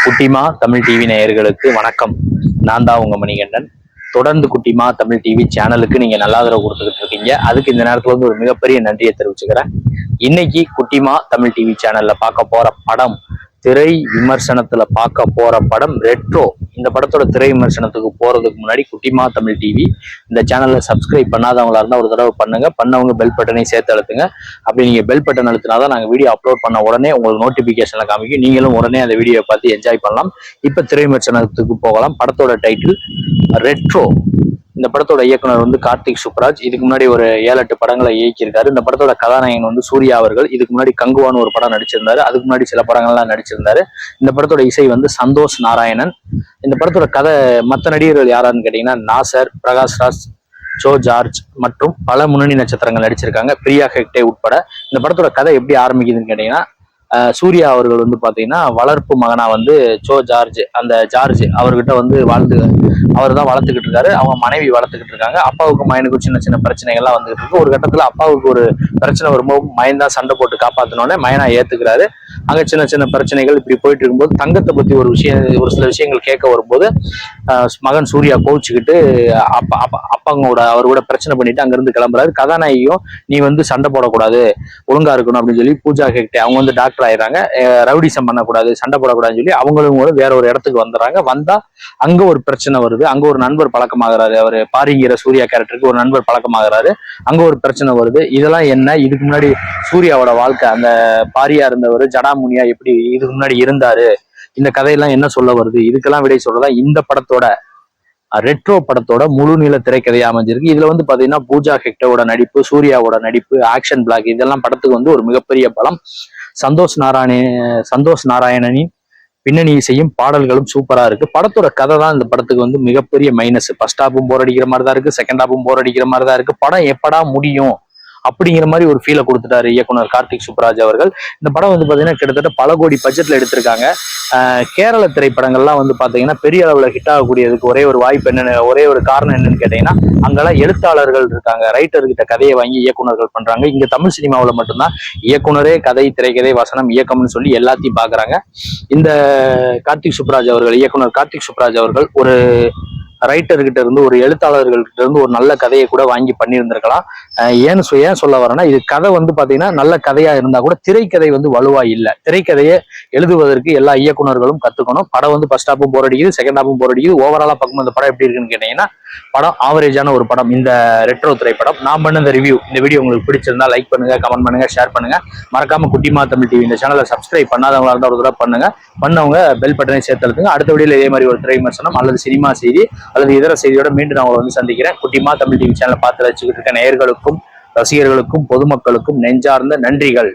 குட்டிமா தமிழ் டிவி நேயர்களுக்கு வணக்கம். நான் தான் உங்க மணிகண்டன். தொடர்ந்து குட்டிமா தமிழ் டிவி சேனலுக்கு நீங்க நல்ல ஆதரவு கொடுத்துக்கிட்டு இருக்கீங்க. அதுக்கு இந்த நேரத்துல வந்து ஒரு மிகப்பெரிய நன்றியை தெரிவிச்சுக்கிறேன். இன்னைக்கு குட்டிமா தமிழ் டிவி சேனல்ல பார்க்க போற படம், திரை விமர்சனத்துல பார்க்க போற படம் ரெட்ரோ. இந்த படத்தோட திரை விமர்சனத்துக்கு போறதுக்கு முன்னாடி குட்டிமா தமிழ் டிவி இந்த சேனல்ல சப்ஸ்கிரைப் பண்ணாதவங்களா இருந்தா ஒரு தடவை பண்ணுங்க. பண்ணவங்க பெல் பட்டனையும் சேர்த்து அழுத்துங்க. அப்படி நீங்க பெல் பட்டன் அழுத்தினாதான் நாங்க வீடியோ அப்லோட் பண்ண உடனே உங்களுக்கு நோட்டிபிகேஷன்ல காமிக்கும். நீங்களும் உடனே அந்த வீடியோவை பார்த்து என்ஜாய் பண்ணலாம். இப்ப திரை விமர்சனத்துக்கு போகலாம். படத்தோட டைட்டில் ரெட்ரோ. இந்த படத்தோட இயக்குனர் வந்து கார்த்திக் சுப்ராஜ். இதுக்கு முன்னாடி ஒரு 7-8 படங்களை இயக்கியிருக்காரு. இந்த படத்தோட கதாநாயகன் வந்து சூர்யா அவர்கள். இதுக்கு முன்னாடி கங்குவான்னு ஒரு படம் நடிச்சிருந்தாரு. அதுக்கு முன்னாடி சில படங்கள்லாம் நடிச்சிருந்தாரு. இந்த படத்தோட இசை வந்து சந்தோஷ் நாராயணன். இந்த படத்தோட கதை, மற்ற நடிகர்கள் யாரான்னு கேட்டீங்கன்னா நாசர், பிரகாஷ்ராஜ், ஜோ ஜார்ஜ் மற்றும் பல முன்னணி நட்சத்திரங்கள் நடிச்சிருக்காங்க, பிரியா ஹெக்டே உட்பட. இந்த படத்தோட கதை எப்படி ஆரம்பிக்குதுன்னு கேட்டீங்கன்னா, சூர்யா அவர்கள் வந்து பாத்தீங்கன்னா வளர்ப்பு மகனா வந்து ஜோ ஜார்ஜ், அந்த ஜார்ஜ் அவர்கிட்ட வந்து அவர் தான் வளர்த்துக்கிட்டு இருக்காரு. அவங்க மனைவி வளர்த்துக்கிட்டு இருக்காங்க. அப்பாவுக்கும் மயனுக்கும் சின்ன சின்ன பிரச்சனைகள்லாம் வந்துகிட்டு இருக்கு. ஒரு கட்டத்துல அப்பாவுக்கு ஒரு பிரச்சனை வரும்போது மயன் தான் சண்டை போட்டு காப்பாத்தினோடனே மயனா ஏத்துக்கிறாரு. அங்க சின்ன சின்ன பிரச்சனைகள் இப்படி போயிட்டு இருக்கும்போது தங்கத்தை பத்தி ஒரு சில விஷயங்கள் கேட்க வரும்போது மகன் சூர்யா கோவிச்சுக்கிட்டு அப்பாங்களோட அவர் கூட பிரச்சனை பண்ணிட்டு அங்கிருந்து கிளம்புறாரு. கதாநாயகியும் நீ வந்து சண்டை போடக்கூடாது, ஒழுங்கா இருக்கணும் அப்படின்னு சொல்லி பூஜா ஹெக்டே அவங்க வந்து டாக்டர் ஆயிடுறாங்க. ரவுடிசம் பண்ணக்கூடாது, சண்டை போடக்கூடாதுன்னு சொல்லி அவங்களும் வேற ஒரு இடத்துக்கு வந்துடுறாங்க. வந்தா அங்க ஒரு பிரச்சனை வருது. அங்க ஒரு நண்பர் பழக்கமாகறாரு. அவர் பாரிங்கிற சூர்யா கேரக்டருக்கு ஒரு நண்பர் பழக்கமாகறாரு. அங்க ஒரு பிரச்சனை வருது. இதெல்லாம் என்ன, இதுக்கு முன்னாடி சூர்யாவோட வாழ்க்கை, அந்த பாரியா இருந்தவர் ஜடாமுனியா எப்படி இதுக்கு முன்னாடி இருந்தாரு, இந்த கதையெல்லாம் என்ன சொல்ல வருது, இதுக்கெல்லாம் விடை சொல்றதா இந்த படத்தோட ரெட்ரோ படத்தோட முழு நீள திரைக்கதையா அமைஞ்சிருக்கு. இதுல வந்து பாத்தீங்கன்னா பூஜா ஹெக்டேவோட நடிப்பு, சூர்யாவோட நடிப்பு, ஆக்ஷன் பிளாக், இதெல்லாம் படத்துக்கு வந்து ஒரு மிகப்பெரிய பலம். சந்தோஷ் நாராயணனின் பின்னணி இசையும் பாடல்களும் சூப்பரா இருக்கு. படத்தோட கதை தான் இந்த படத்துக்கு வந்து மிகப்பெரிய மைனஸ். ஃபர்ஸ்ட் ஹாப்பும் போர் அடிக்கிற மாதிரி தான் இருக்கு, செகண்ட் ஹாப்பும் போர் அடிக்கிற மாதிரி தான் இருக்கு. படம் எப்படா முடியும் அப்படிங்கிற மாதிரி ஒரு ஃபீலை கொடுத்துட்டாரு இயக்குனர் கார்த்திக் சுப்ராஜ் அவர்கள். இந்த படம் வந்து பாத்தீங்கன்னா கிட்டத்தட்ட பல கோடி பட்ஜெட்ல எடுத்திருக்காங்க. கேரள திரைப்படங்கள்லாம் வந்து பாத்தீங்கன்னா பெரிய அளவுல ஹிட் ஆகக்கூடியதுக்கு ஒரே ஒரு வாய்ப்பு என்னன்னு, ஒரே ஒரு காரணம் என்னன்னு கேட்டீங்கன்னா, அங்கெல்லாம் எழுத்தாளர்கள் இருக்காங்க, ரைட்டர் கிட்ட கதையை வாங்கி இயக்குனர்கள் பண்றாங்க. இங்க தமிழ் சினிமாவில் மட்டும்தான் இயக்குனரே கதை, திரைக்கதை, வசனம், இயக்கம்னு சொல்லி எல்லாத்தையும் பாக்குறாங்க. இந்த கார்த்திக் சுப்ராஜ் அவர்கள், இயக்குனர் கார்த்திக் சுப்ராஜ் அவர்கள் ஒரு ரைட்டர்கிட்ட இருந்து, ஒரு எழுத்தாளர்கள்கிட்ட இருந்து ஒரு நல்ல கதையை கூட வாங்கி பண்ணியிருந்திருக்கலாம். ஏன் சொல்ல வரேன்னா, இது கதை வந்து பாத்தீங்கன்னா நல்ல கதையா இருந்தா கூட திரைக்கதை வந்து வலுவா இல்லை. திரைக்கதையை எழுதுவதற்கு எல்லா இயக்குனர்களும் கத்துக்கணும். படம் வந்து ஃபர்ஸ்ட் ஹாப்பும் போர் அடிக்குது, செகண்ட் ஹாப்பும் போர் அடிக்குது. ஓவராலா பார்க்கும்போது இந்த படம் எப்படி இருக்குன்னு கேட்டீங்கன்னா, படம் ஆவரேஜான ஒரு படம். இந்த ரெட்ரோ திரைப்படம் நான் பண்ண இந்த ரிவ்யூ, இந்த வீடியோ உங்களுக்கு பிடிச்சிருந்தா லைக் பண்ணுங்க, கமெண்ட் பண்ணுங்க, ஷேர் பண்ணுங்க. மறக்காம குட்டிமா தமிழ் டிவி இந்த சேனலை சப்ஸ்கிரைப் பண்ணாதவங்களா இருந்தால் ஒரு தடவை பண்ணுங்க. பண்ணவங்க பெல் பட்டனை சேர்த்து அழுத்துங்க. அடுத்த வீடியோல இதே மாதிரி ஒரு திரை விமர்சனம் அல்லது சினிமா செய்தி அல்லது இதர செய்தியோட மீண்டும் நான் உங்களை வந்து சந்திக்கிறேன். குட்டிமா தமிழ் டிவி சேனலை பார்த்து ரசிச்சுக்கிட்டு இருக்க நேயர்களுக்கும், ரசிகர்களுக்கும், பொதுமக்களுக்கும் நெஞ்சார்ந்த நன்றிகள்.